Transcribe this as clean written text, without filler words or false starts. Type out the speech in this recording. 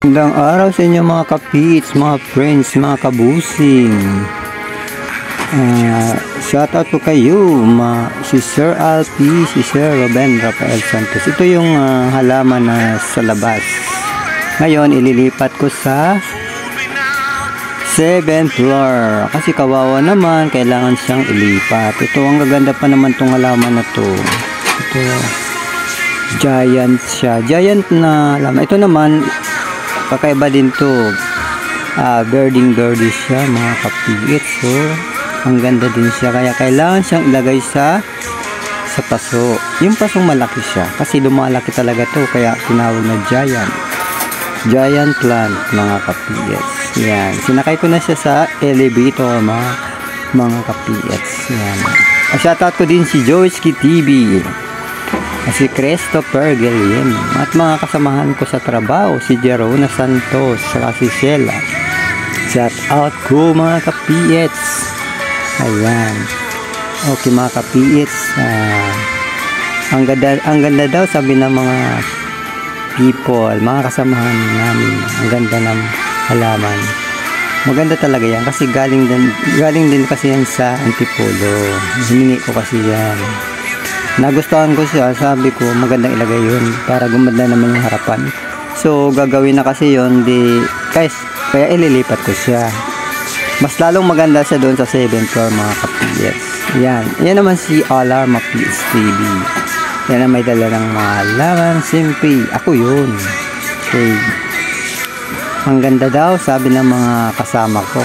Magandang araw sa inyo mga kapits, mga friends, mga kabusing. Shoutout po kayo, si Sir Alpi, si Sir Ruben Rafael Santos. Ito yung halaman na sa labas. Ngayon, ililipat ko sa 7th floor. Kasi kawawa naman, kailangan siyang ilipat. Ito, ang gaganda pa naman tong halaman na to. Ito, giant siya. Giant na halaman. Ito naman, kakaiba din to, birding siya mga kapigit. So ang ganda din siya, kaya kailangan siyang ilagay sa paso. Yung pasong malaki siya kasi lumalaki talaga to, kaya tinawag na giant plant mga kapigit. Yan, sinakay ko na siya sa elevator mga kapigit. Yan, shoutout ko din si Joyski TV, si Christopher Guillen, at mga kasamahan ko sa trabaho, si Jerona Santos, saka si Sheila. Shout out ko mga kapiets. Ayan, okay mga kapiets, ang ganda daw sabi ng mga people, mga kasamahan namin. Ang ganda ng halaman, maganda talaga yan kasi galing din kasi yan sa Antipolo. Hiningi ko kasi yan, nagustuhan ko siya, sabi ko magandang ilagay yun para gumanda naman yung harapan. So gagawin na kasi yun, guys, kaya ililipat ko siya. Mas lalong maganda siya doon sa 7th floor mga kapiyet. Yan naman si Alarma Please TV. Yan ang may dala ng mga halaman. Simple, ako yun. Okay, ang ganda daw sabi ng mga kasama ko.